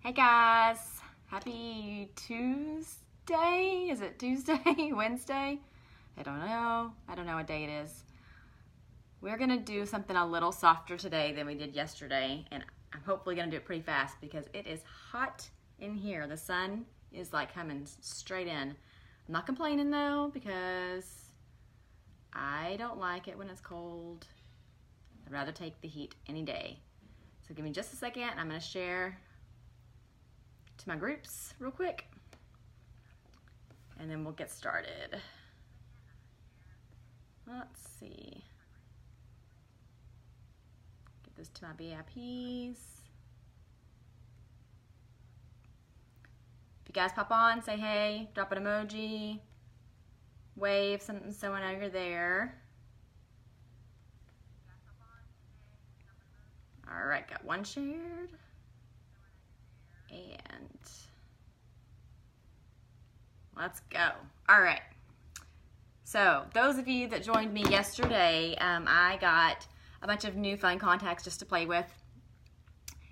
Hey guys, happy Tuesday. Is it Tuesday? Wednesday? I don't know what day it is. We're gonna do something a little softer today than we did yesterday, and I'm hopefully gonna do it pretty fast because it is hot in here. The sun is like coming straight in. I'm not complaining though because I don't like it when it's cold. I'd rather take the heat any day. So give me just a second, I'm gonna share to my groups real quick and then we'll get started. Let's see. Get this to my VIPs. If you guys pop on, say hey, drop an emoji, wave something so I know you're there. All right, got one shared. And let's go. All right. So those of you that joined me yesterday, I got a bunch of new fun contacts just to play with.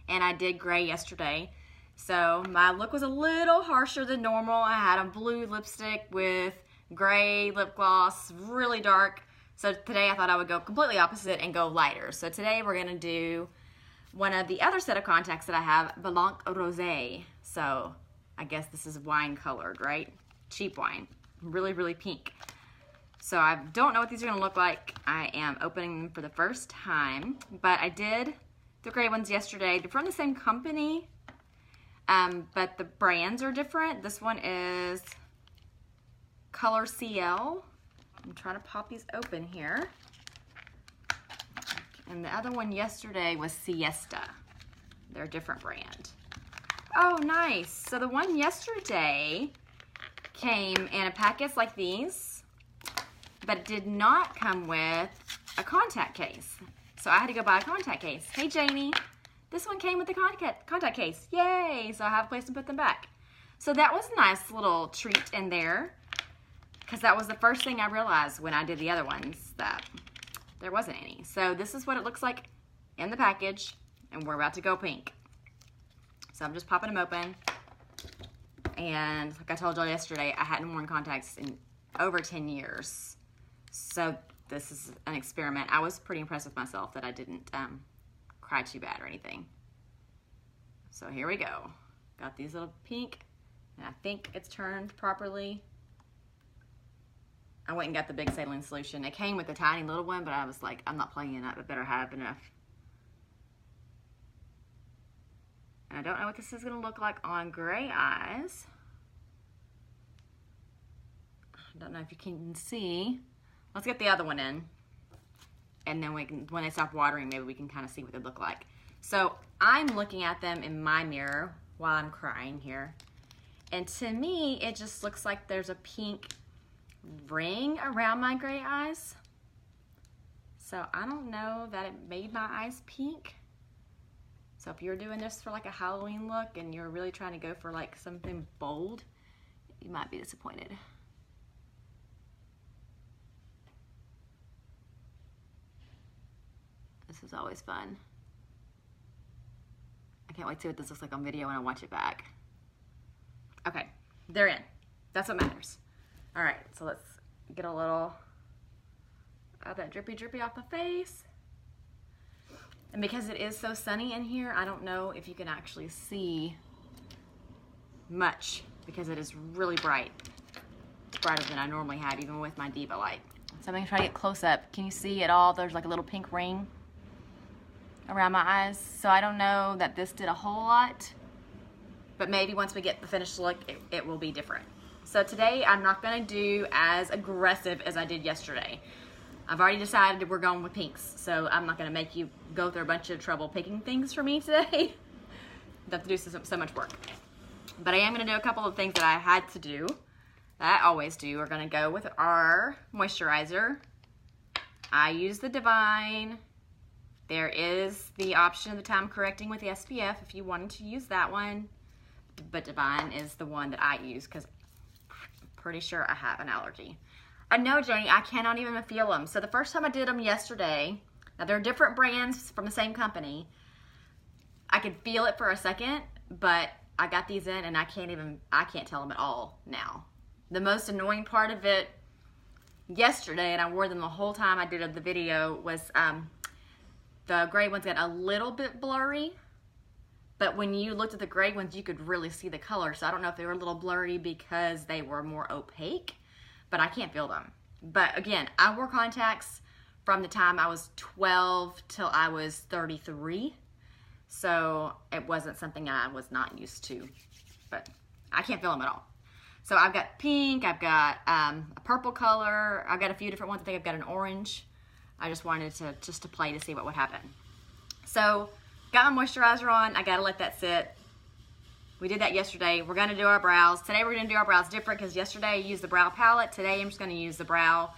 And I did gray yesterday. So my look was a little harsher than normal. I had a blue lipstick with gray lip gloss, really dark. So today I thought I would go completely opposite and go lighter. So today we're gonna do one of the other set of contacts that I have, Blanc Rosé. So I guess this is wine colored, right? Cheap wine, really, really pink. So I don't know what these are gonna look like. I am opening them for the first time, but I did the gray ones yesterday. They're from the same company, but the brands are different. This one is Color CL. I'm trying to pop these open here. And the other one yesterday was Siesta. They're a different brand. Oh, nice. So the one yesterday came in a package like these, but it did not come with a contact case. So I had to go buy a contact case. Hey, Janie. This one came with the contact case. Yay! So I have a place to put them back. So that was a nice little treat in there, because that was the first thing I realized when I did the other ones, that there wasn't any. So this is what it looks like in the package, and we're about to go pink. So I'm just popping them open. And like I told y'all yesterday, I hadn't worn contacts in over 10 years. So this is an experiment. I was pretty impressed with myself that I didn't cry too bad or anything. So here we go. Got these little pink, and I think it's turned properly. I went and got the big saline solution. It came with a tiny little one, but I was like, I'm not playing that, but better have enough. And I don't know what this is gonna look like on gray eyes. I don't know if you can see. Let's get the other one in. And then we can, when they stop watering, maybe we can kind of see what they look like. So I'm looking at them in my mirror while I'm crying here. And to me, it just looks like there's a pink ring around my gray eyes. So I don't know that it made my eyes pink. So if you're doing this for like a Halloween look and you're really trying to go for like something bold, you might be disappointed. This is always fun. I can't wait to see what this looks like on video when I watch it back. Okay, they're in. That's what matters. All right, so let's get a little of that drippy off the face. And because it is so sunny in here, I don't know if you can actually see much because it is really bright. It's brighter than I normally have, even with my Diva light. So I'm gonna try to get close up. Can you see at all? There's like a little pink ring around my eyes. So I don't know that this did a whole lot, but maybe once we get the finished look, it will be different. So today I'm not gonna do as aggressive as I did yesterday. I've already decided we're going with pinks, so I'm not gonna make you go through a bunch of trouble picking things for me today. I have to do so much work. But I am gonna do a couple of things that I had to do, that I always do. We're gonna go with our moisturizer. I use the Divine. There is the option of the time correcting with the SPF if you wanted to use that one. But Divine is the one that I use because pretty sure I have an allergy. I know, Janie, I cannot even feel them. So the first time I did them yesterday, now they're different brands from the same company, I could feel it for a second, but I got these in and I can't tell them at all now. The most annoying part of it yesterday, and I wore them the whole time I did the video, was the gray ones got a little bit blurry, but when you looked at the gray ones, you could really see the color. So I don't know if they were a little blurry because they were more opaque, but I can't feel them. But again, I wore contacts from the time I was 12 till I was 33. So it wasn't something I was not used to, but I can't feel them at all. So I've got pink, I've got a purple color, I've got a few different ones. I think I've got an orange. I just wanted to play to see what would happen. So got my moisturizer on, I gotta let that sit. We did that yesterday. We're gonna do our brows. Today we're gonna do our brows different because yesterday I used the brow palette. Today I'm just gonna use the brow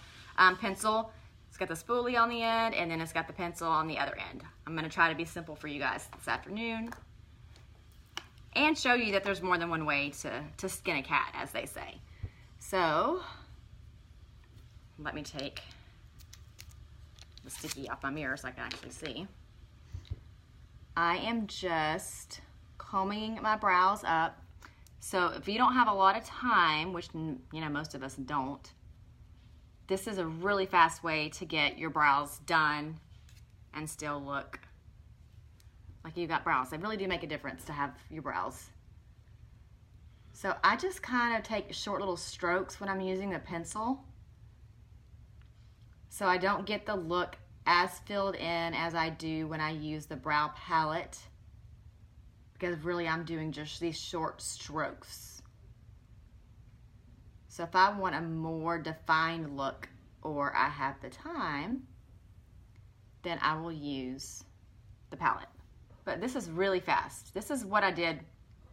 pencil. It's got the spoolie on the end and then it's got the pencil on the other end. I'm gonna try to be simple for you guys this afternoon and show you that there's more than one way to skin a cat, as they say. So let me take the sticky off my mirror so I can actually see. I am just combing my brows up. So if you don't have a lot of time, which you know most of us don't, this is a really fast way to get your brows done and still look like you got brows. They really do make a difference to have your brows. So I just kind of take short little strokes when I'm using the pencil, so I don't get the look as filled in as I do when I use the brow palette, because really I'm doing just these short strokes. So if I want a more defined look or I have the time, then I will use the palette. But this is really fast. This is what I did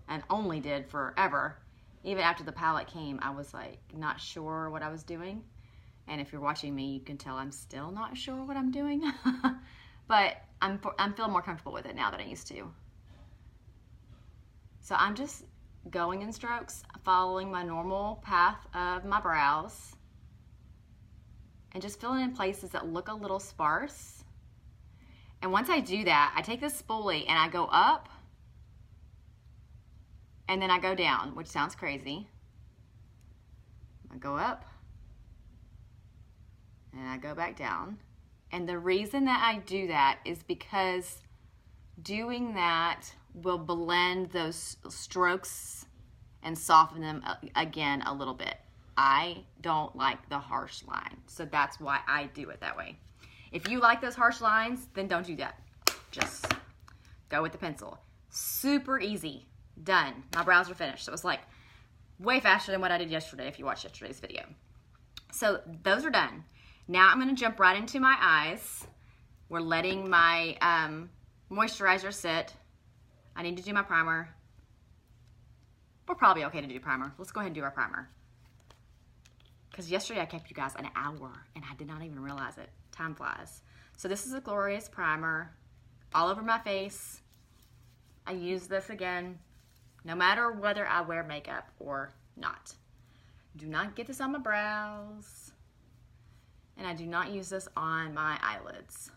and only did forever. Even after the palette came, I was like not sure what I was doing. And if you're watching me, you can tell I'm still not sure what I'm doing. But I'm feeling more comfortable with it now than I used to. So I'm just going in strokes, following my normal path of my brows, and just filling in places that look a little sparse. And once I do that, I take this spoolie and I go up and then I go down, which sounds crazy. I go up and I go back down. And the reason that I do that is because doing that will blend those strokes and soften them again a little bit. I don't like the harsh line, so that's why I do it that way. If you like those harsh lines, then don't do that. Just go with the pencil. Super easy. Done. My brows are finished. So it was like way faster than what I did yesterday if you watched yesterday's video. So those are done. Now I'm going to jump right into my eyes. We're letting my moisturizer sit. I need to do my primer. We're probably okay to do primer. Let's go ahead and do our primer. Because yesterday I kept you guys an hour and I did not even realize it. Time flies. So this is a glorious primer all over my face. I use this again no matter whether I wear makeup or not. Do not get this on my brows, and I do not use this on my eyelids.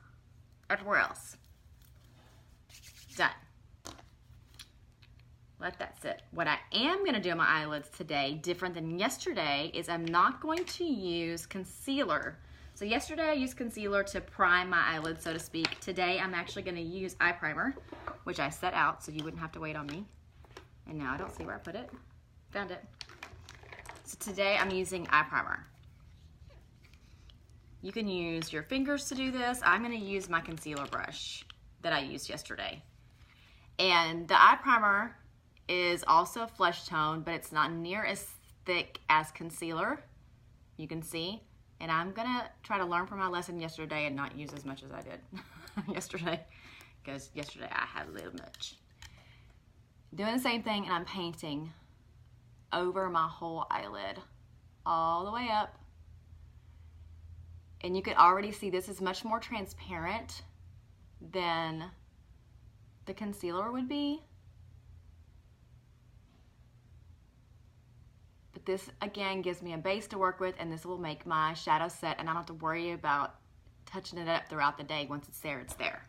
Everywhere else. Done. Let that sit. What I am going to do on my eyelids today, different than yesterday, is I'm not going to use concealer. So yesterday I used concealer to prime my eyelids, so to speak. Today I'm actually going to use eye primer, which I set out so you wouldn't have to wait on me. And now I don't see where I put it. Found it. So today I'm using eye primer. You can use your fingers to do this. I'm going to use my concealer brush that I used yesterday. And the eye primer is also flesh tone, but it's not near as thick as concealer. You can see. And I'm gonna try to learn from my lesson yesterday and not use as much as I did yesterday, because yesterday I had a little much. Doing the same thing, and I'm painting over my whole eyelid all the way up. And you can already see this is much more transparent than the concealer would be. But this, again, gives me a base to work with, and this will make my shadow set, and I don't have to worry about touching it up throughout the day. Once it's there, it's there.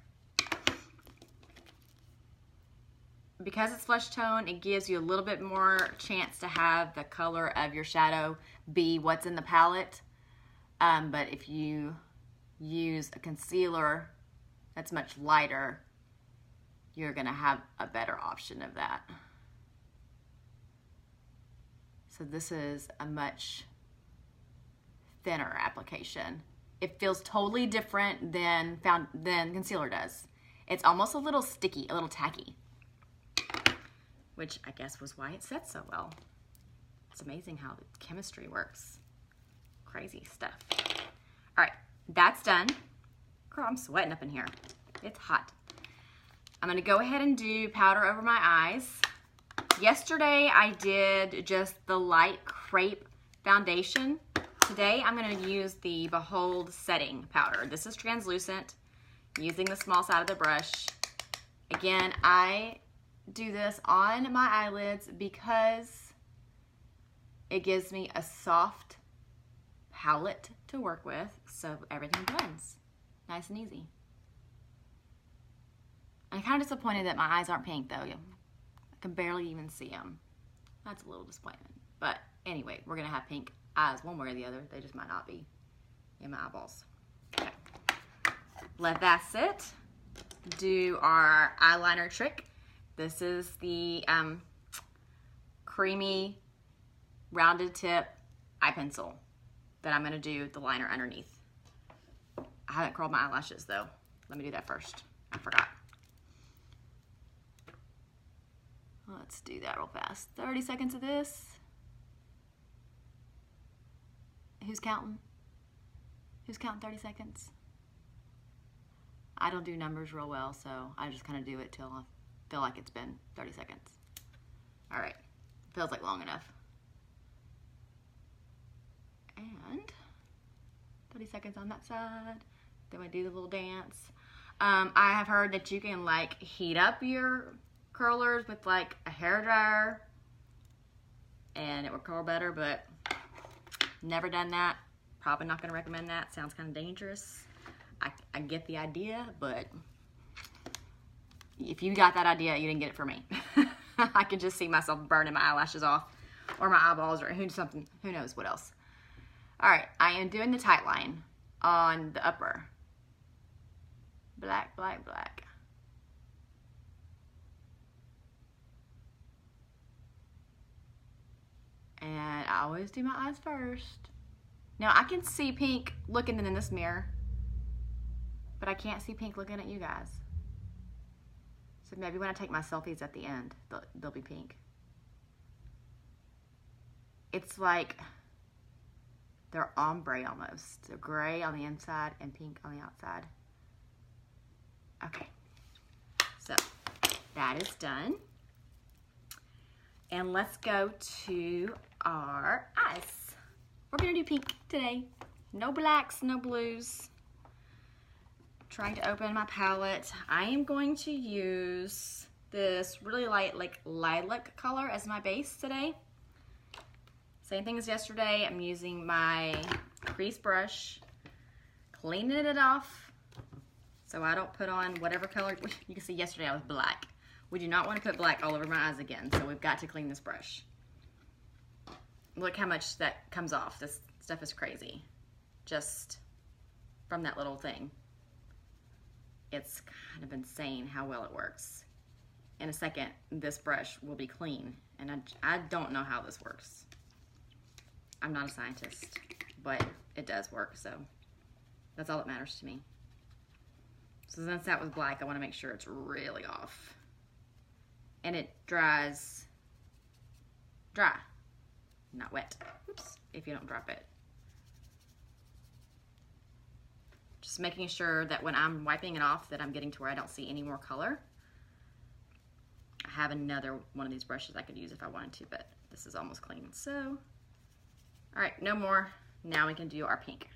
because it's flesh tone, it gives you a little bit more chance to have the color of your shadow be what's in the palette. But if you use a concealer that's much lighter, you're gonna have a better option of that. So this is a much thinner application. It feels totally different than concealer does. It's almost a little sticky, a little tacky, which I guess was why it sets so well. It's amazing how the chemistry works. Crazy stuff. All right, that's done. Girl, I'm sweating up in here. It's hot. I'm gonna go ahead and do powder over my eyes. Yesterday, I did just the light crepe foundation. Today, I'm gonna use the Behold setting powder. This is translucent, using the small side of the brush. Again, I do this on my eyelids because it gives me a soft palette to work with, so everything blends nice and easy. I'm kind of disappointed that my eyes aren't pink though. I can barely even see them. That's a little disappointment. But anyway, we're gonna have pink eyes one way or the other. They just might not be in my eyeballs. Okay. Let that sit. Do our eyeliner trick. This is the creamy rounded tip eye pencil that I'm gonna do the liner underneath. I haven't curled my eyelashes though. Let me do that first. I forgot. Let's do that real fast. 30 seconds of this. Who's counting? Who's counting 30 seconds? I don't do numbers real well, so I just kind of do it till I feel like it's been 30 seconds. All right, feels like long enough. And 30 seconds on that side. Then we do the little dance. I have heard that you can like heat up your curlers with like a hairdryer and it will curl better, but never done that. Probably not gonna recommend that. Sounds kind of dangerous. I get the idea, but if you got that idea, you didn't get it from me. I can just see myself burning my eyelashes off or my eyeballs or who knows what else. All right, I am doing the tight line on the upper. Black, black, black. And I always do my eyes first. Now I can see pink looking in this mirror, but I can't see pink looking at you guys. So maybe when I take my selfies at the end, they'll be pink. It's like they're ombre almost. They're gray on the inside and pink on the outside. Okay, so that is done. And let's go to our eyes. We're gonna do pink today. No blacks, no blues. Trying to open my palette. I am going to use this really light, like lilac color as my base today. Same thing as yesterday. I'm using my crease brush, cleaning it off so I don't put on whatever color. You can see yesterday I was black. We do not want to put black all over my eyes again, so we've got to clean this brush. Look how much that comes off. This stuff is crazy. Just from that little thing. It's kind of insane how well it works. In a second, this brush will be clean, and I don't know how this works. I'm not a scientist, but it does work, so that's all that matters to me. So since that was black, I want to make sure it's really off. And it dries dry, not wet. Oops, if you don't drop it. Just making sure that when I'm wiping it off that I'm getting to where I don't see any more color. I have another one of these brushes I could use if I wanted to, but this is almost clean. So, all right, no more. Now we can do our pink.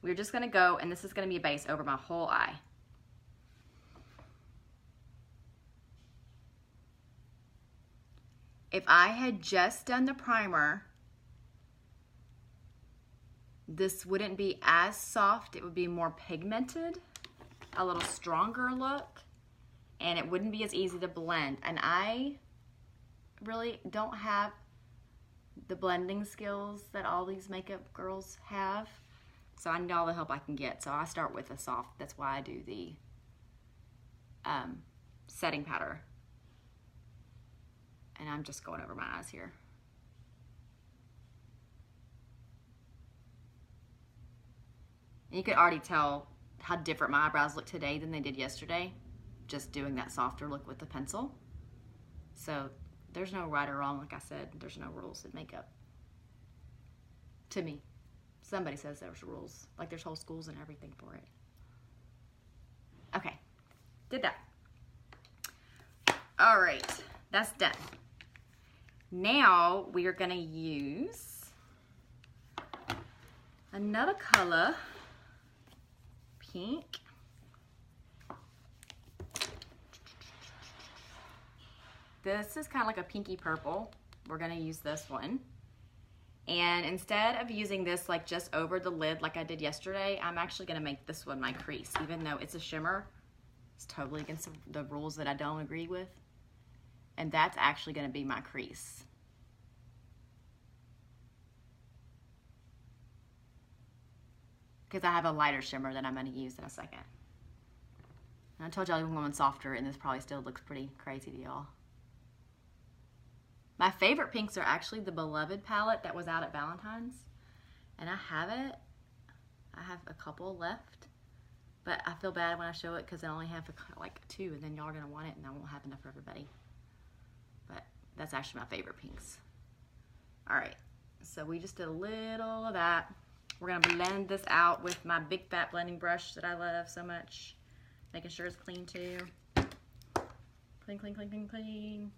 We're just gonna go, and this is gonna be a base over my whole eye. If I had just done the primer, this wouldn't be as soft. It would be more pigmented, a little stronger look, and it wouldn't be as easy to blend. And I really don't have the blending skills that all these makeup girls have. So I need all the help I can get. So I start with a soft, that's why I do the setting powder. And I'm just going over my eyes here. And you could already tell how different my eyebrows look today than they did yesterday, just doing that softer look with the pencil. So there's no right or wrong, like I said, there's no rules in makeup. To me. Somebody says there's rules, like there's whole schools and everything for it. Okay, did that. All right, that's done. Now we are gonna use another color, pink. This is kind of like a pinky purple. We're gonna use this one. And instead of using this like just over the lid like I did yesterday, I'm actually gonna make this one my crease. Even though it's a shimmer, it's totally against the rules that I don't agree with. And that's actually gonna be my crease. Because I have a lighter shimmer that I'm gonna use in a second. And I told y'all I'm going softer, and this probably still looks pretty crazy to y'all. My favorite pinks are actually the Beloved palette that was out at Valentine's. And I have it. I have a couple left. But I feel bad when I show it because I only have like 2, and then y'all are going to want it, and I won't have enough for everybody. But that's actually my favorite pinks. Alright, so we just did a little of that. We're going to blend this out with my big fat blending brush that I love so much. Making sure it's clean too. Clean, clean, clean, clean, clean.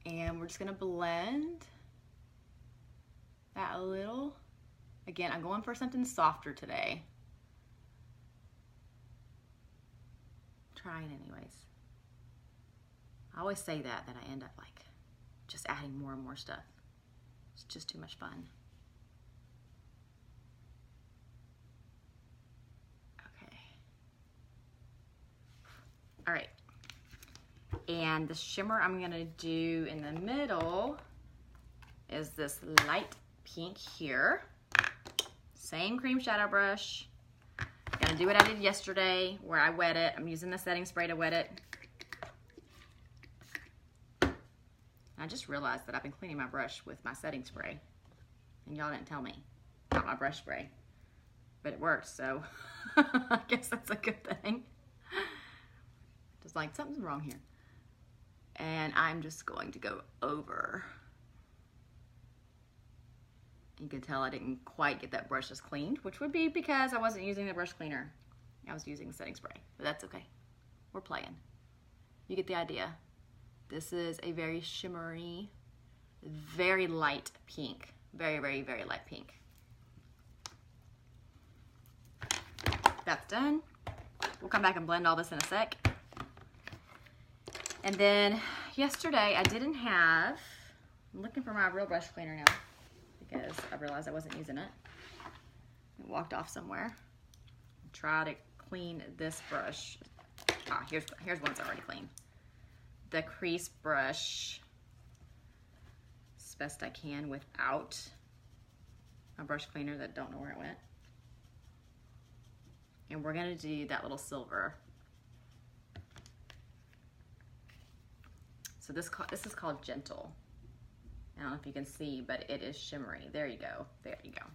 And we're just gonna blend that a little. Again, I'm going for something softer today. Trying anyways. I always say that I end up like just adding more and more stuff. It's just too much fun. Okay. All right. And the shimmer I'm gonna do in the middle is this light pink here. Same cream shadow brush. Gonna do what I did yesterday where I wet it. I'm using the setting spray to wet it. I just realized that I've been cleaning my brush with my setting spray. And y'all didn't tell me. Not my brush spray. But it works, so I guess that's a good thing. Just like something's wrong here. And I'm just going to go over. You can tell I didn't quite get that brush as cleaned, which would be because I wasn't using the brush cleaner. I was using the setting spray, but that's okay. We're playing. You get the idea. This is a very shimmery, very light pink. Very, very, very light pink. That's done. We'll come back and blend all this in a sec. And then yesterday I didn't have, I'm looking for my real brush cleaner now because I realized I wasn't using it. It walked off somewhere. Try to clean this brush. Ah, here's one that's already clean. The crease brush as best I can without a brush cleaner that don't know where it went. And we're gonna do that little silver. So this is called Gentle. I don't know if you can see, but it is shimmery. There you go. There you go.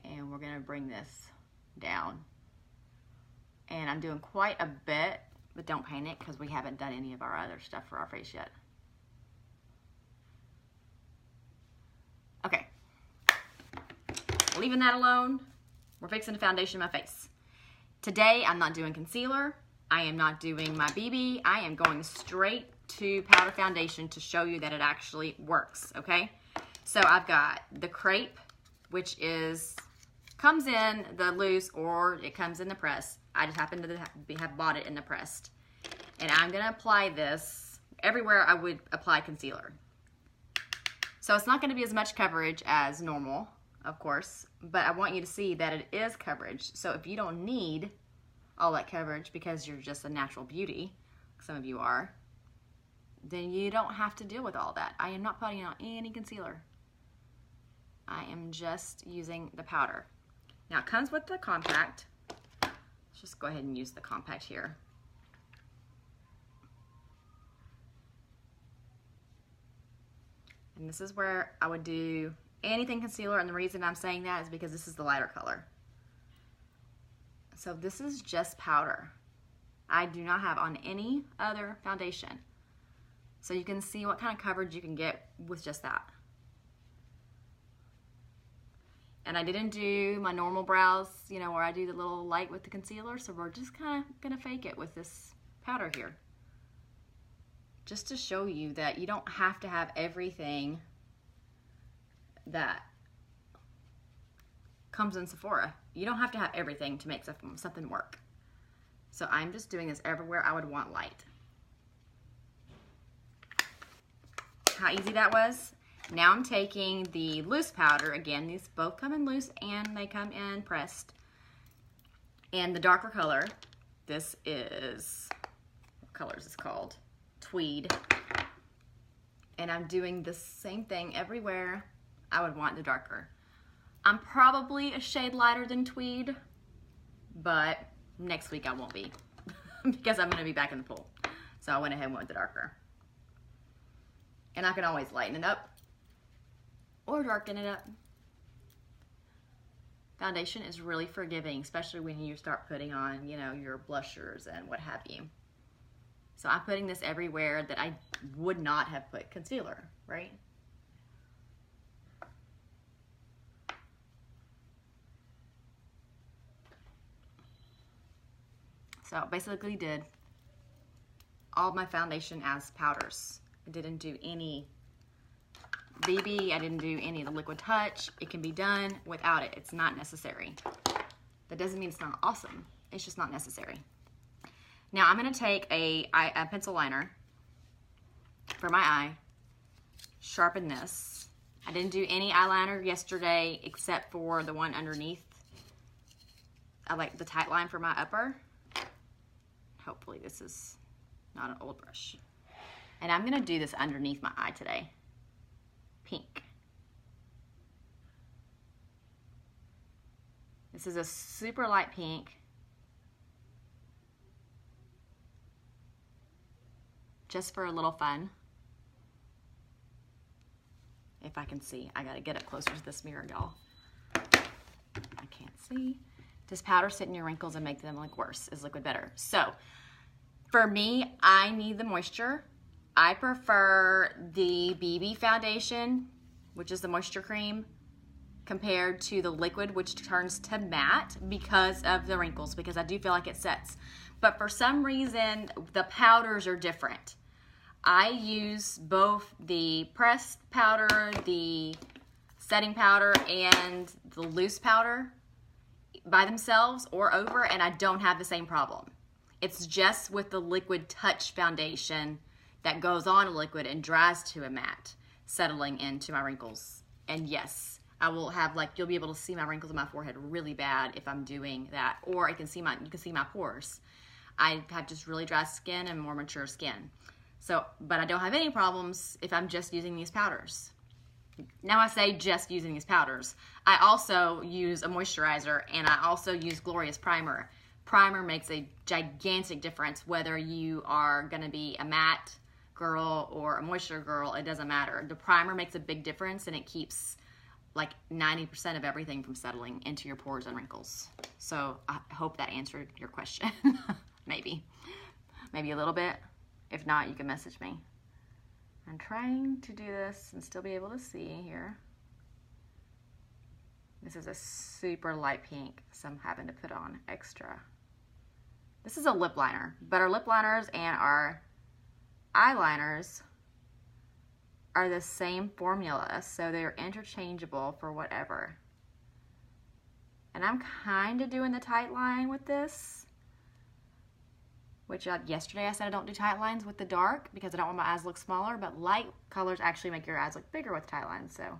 And we're gonna bring this down. And I'm doing quite a bit, but don't panic because we haven't done any of our other stuff for our face yet. Okay. Leaving that alone, we're fixing the foundation of my face. Today, I'm not doing concealer. I am not doing my BB. I am going straight to powder foundation to show you that it actually works, okay? So I've got the crepe, which comes in the loose or it comes in the press. I just happen to have bought it in the pressed. And I'm gonna apply this everywhere I would apply concealer. So it's not gonna be as much coverage as normal, of course, but I want you to see that it is coverage. So if you don't need all that coverage because you're just a natural beauty, some of you are, then you don't have to deal with all that. I am not putting on any concealer. I am just using the powder. Now it comes with the compact. Let's just go ahead and use the compact here. And this is where I would do anything concealer, and the reason I'm saying that is because this is the lighter color. So this is just powder. I do not have on any other foundation. So you can see what kind of coverage you can get with just that. And I didn't do my normal brows, you know, where I do the little light with the concealer, so we're just kind of gonna fake it with this powder here. Just to show you that you don't have to have everything that comes in Sephora. You don't have to have everything to make something work. So I'm just doing this everywhere I would want light. How easy that was. Now I'm taking the loose powder. Again, these both come in loose and they come in pressed. And the darker color, this is, what color is this called? Tweed. And I'm doing the same thing everywhere I would want the darker. I'm probably a shade lighter than Tweed, but next week I won't be because I'm gonna be back in the pool. So I went ahead and went with the darker. And I can always lighten it up or darken it up. Foundation is really forgiving, especially when you start putting on, you know, your blushers and what have you. So I'm putting this everywhere that I would not have put concealer, right? So basically did all of my foundation as powders. I didn't do any BB, I didn't do any of the liquid touch. It can be done without it. It's not necessary. That doesn't mean it's not awesome. It's just not necessary. Now I'm gonna take a pencil liner for my eye, sharpen this. I didn't do any eyeliner yesterday except for the one underneath. I like the tight line for my upper. Hopefully this is not an old brush. And I'm gonna do this underneath my eye today. Pink. This is a super light pink. Just for a little fun. If I can see, I gotta get up closer to this mirror, y'all. I can't see. Does powder sit in your wrinkles and make them look worse? Is liquid better? So, for me, I need the moisture. I prefer the BB foundation, which is the moisture cream, compared to the liquid, which turns to matte because of the wrinkles, because I do feel like it sets. But for some reason, the powders are different. I use both the pressed powder, the setting powder, and the loose powder by themselves or over, and I don't have the same problem. It's just with the liquid touch foundation that goes on a liquid and dries to a matte, settling into my wrinkles. And yes, I will have, like, you'll be able to see my wrinkles in my forehead really bad if I'm doing that, or you can see my pores. I have just really dry skin and more mature skin. So, but I don't have any problems if I'm just using these powders. Now I say just using these powders. I also use a moisturizer and I also use Gloria's primer. Primer makes a gigantic difference whether you are gonna be a matte girl or a moisture girl, it doesn't matter. The primer makes a big difference and it keeps like 90% of everything from settling into your pores and wrinkles. So I hope that answered your question. Maybe a little bit. If not, you can message me. I'm trying to do this and still be able to see here. This is a super light pink, so I'm having to put on extra. This is a lip liner, but our lip liners and our eyeliners are the same formula, so they're interchangeable for whatever. And I'm kind of doing the tight line with this, which yesterday I said I don't do tight lines with the dark because I don't want my eyes to look smaller, but light colors actually make your eyes look bigger with tight lines, so.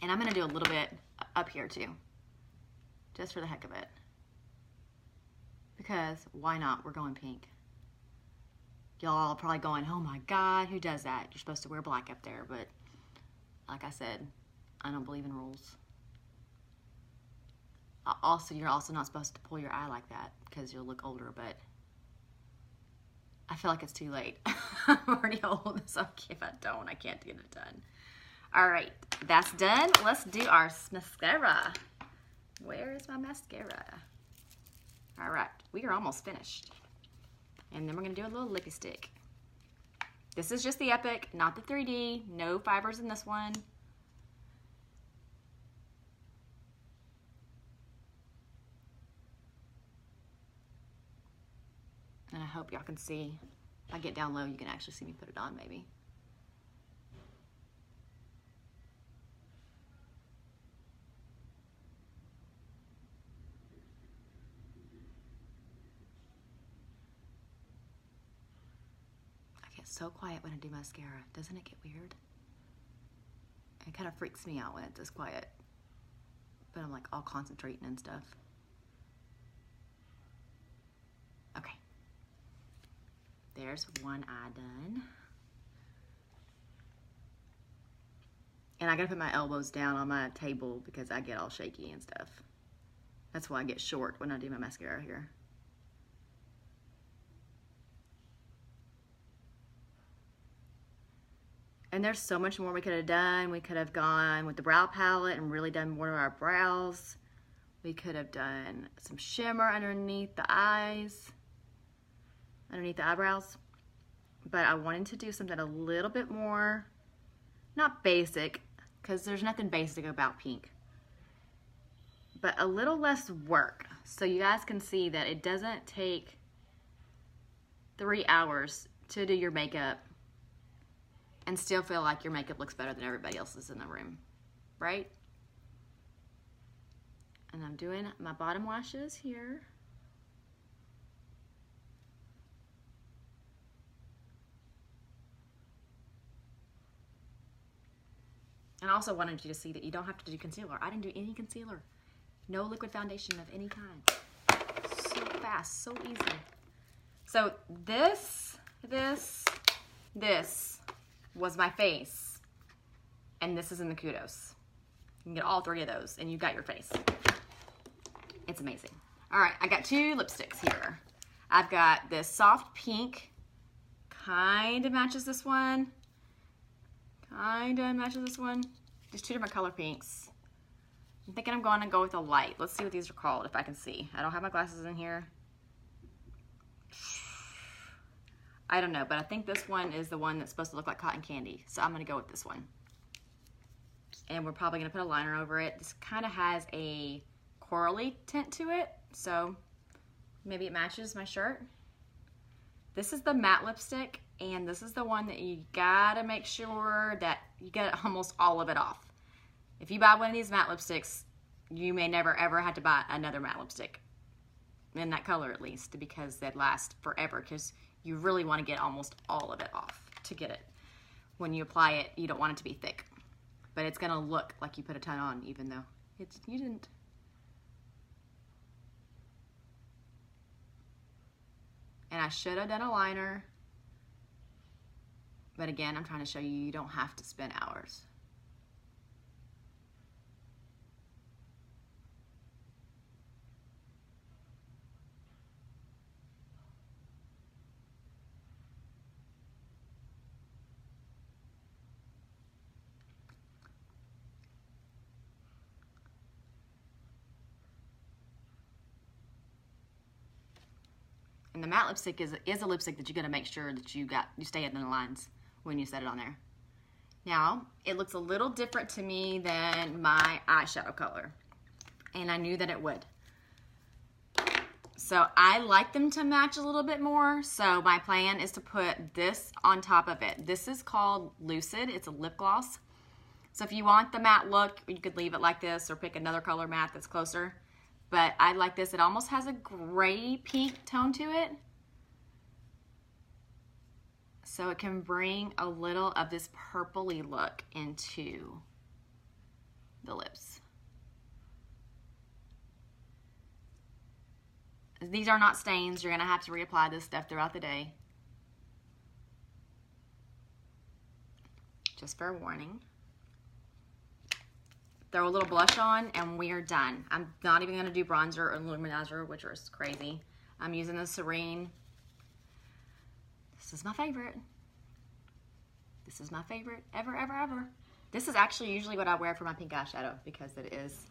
And I'm gonna do a little bit up here too, just for the heck of it. Because why not? We're going pink. Y'all are probably going, oh my God, who does that? You're supposed to wear black up there, but like I said, I don't believe in rules. Also, you're also not supposed to pull your eye like that because you'll look older, but I feel like it's too late. I'm already old, so if I don't, I can't get it done. All right, that's done. Let's do our mascara. Where is my mascara? All right, we are almost finished. And then we're gonna do a little lippy stick. This is just the Epic, not the 3D. No fibers in this one. And I hope y'all can see. If I get down low, you can actually see me put it on, maybe. I get so quiet when I do mascara. Doesn't it get weird? It kind of freaks me out when it's this quiet. But I'm like all concentrating and stuff. Okay. There's one eye done. And I gotta put my elbows down on my table because I get all shaky and stuff. That's why I get short when I do my mascara here. And there's so much more we could have done. We could have gone with the brow palette and really done more to our brows. We could have done some shimmer underneath the eyes, underneath the eyebrows. But I wanted to do something a little bit more, not basic, because there's nothing basic about pink, but a little less work. So you guys can see that it doesn't take 3 hours to do your makeup and still feel like your makeup looks better than everybody else's in the room, right? And I'm doing my bottom lashes here. And I also wanted you to see that you don't have to do concealer. I didn't do any concealer. No liquid foundation of any kind. So fast, so easy. So this was my face. And this is in the kudos. You can get all 3 of those and you got your face. It's amazing. All right, I got 2 lipsticks here. I've got this soft pink, kind of matches this one. Kinda matches this one. Just 2 different color pinks. I'm thinking I'm going to go with a light. Let's see what these are called, if I can see. I don't have my glasses in here. I don't know, but I think this one is the one that's supposed to look like cotton candy. So I'm going to go with this one. And we're probably going to put a liner over it. This kind of has a corally tint to it. So maybe it matches my shirt. This is the matte lipstick. And this is the one that you gotta make sure that you get almost all of it off. If you buy one of these matte lipsticks, you may never ever have to buy another matte lipstick. In that color at least, because they last forever, because you really want to get almost all of it off to get it. When you apply it, you don't want it to be thick. But it's gonna look like you put a ton on, even though you didn't. And I should have done a liner. But again, I'm trying to show you, you don't have to spend hours. And the matte lipstick is a lipstick that you're gonna make sure that you stay in the lines when you set it on there. Now, it looks a little different to me than my eyeshadow color. And I knew that it would. So I like them to match a little bit more. So my plan is to put this on top of it. This is called Lucid. It's a lip gloss. So if you want the matte look, you could leave it like this or pick another color matte that's closer. But I like this. It almost has a gray pink tone to it. So it can bring a little of this purpley look into the lips. These are not stains. You're going to have to reapply this stuff throughout the day. Just fair warning. Throw a little blush on and we are done. I'm not even going to do bronzer or luminizer, which is crazy. I'm using the Serene. This is my favorite. This is my favorite ever, ever, ever. This is actually usually what I wear for my pink eyeshadow because it is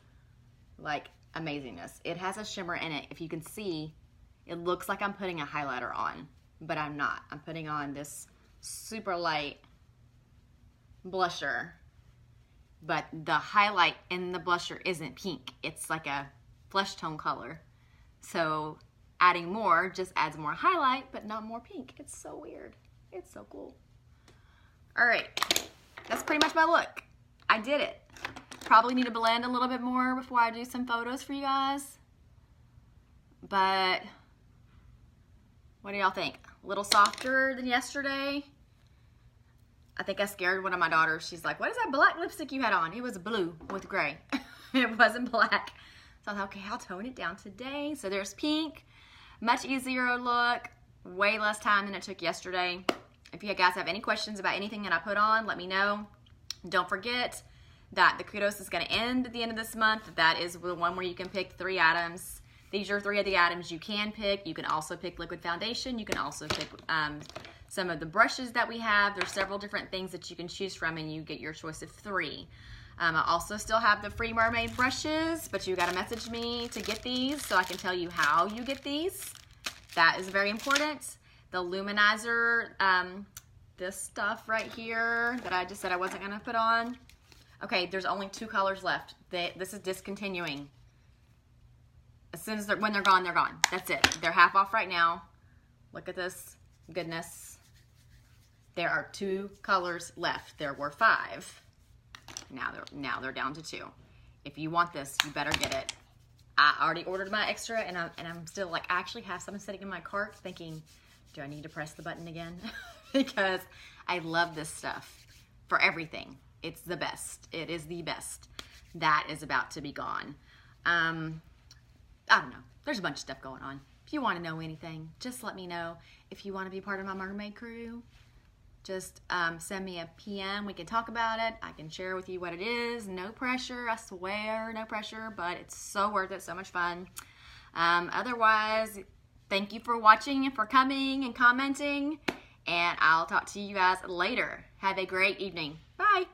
like amazingness. It has a shimmer in it. If you can see, it looks like I'm putting a highlighter on, but I'm not. I'm putting on this super light blusher, but the highlight in the blusher isn't pink. It's like a flesh tone color. So adding more just adds more highlight, but not more pink. It's so weird. It's so cool. All right, that's pretty much my look. I did it. Probably need to blend a little bit more before I do some photos for you guys. But what do y'all think? A little softer than yesterday. I think I scared one of my daughters. She's like, what is that black lipstick you had on? It was blue with gray. It wasn't black. So I thought, okay, I'll tone it down today. So there's pink. Much easier look. Way less time than it took yesterday. If you guys have any questions about anything that I put on, let me know. Don't forget that the Kudos is going to end at the end of this month. That is the one where you can pick 3 items. These are 3 of the items you can pick. You can also pick liquid foundation. You can also pick some of the brushes that we have. There's several different things that you can choose from and you get your choice of 3. I also still have the free mermaid brushes, but you got to message me to get these so I can tell you how you get these. That is very important. The luminizer, this stuff right here that I just said I wasn't going to put on. Okay, there's only 2 colors left. This is discontinuing. As soon as when they're gone, they're gone. That's it. They're half off right now. Look at this goodness. There are 2 colors left. There were 5. Now they're down to 2. If you want this, you better get it. I already ordered my extra, and I'm still like, I actually have something sitting in my cart thinking, do I need to press the button again? Because I love this stuff for everything. It's the best. It is the best. That is about to be gone. I don't know. There's a bunch of stuff going on. If you want to know anything, just let me know. If you want to be part of my mermaid crew, just send me a PM. We can talk about it. I can share with you what it is. No pressure. I swear, no pressure, but it's so worth it. So much fun. Otherwise, thank you for watching and for coming and commenting, and I'll talk to you guys later. Have a great evening. Bye.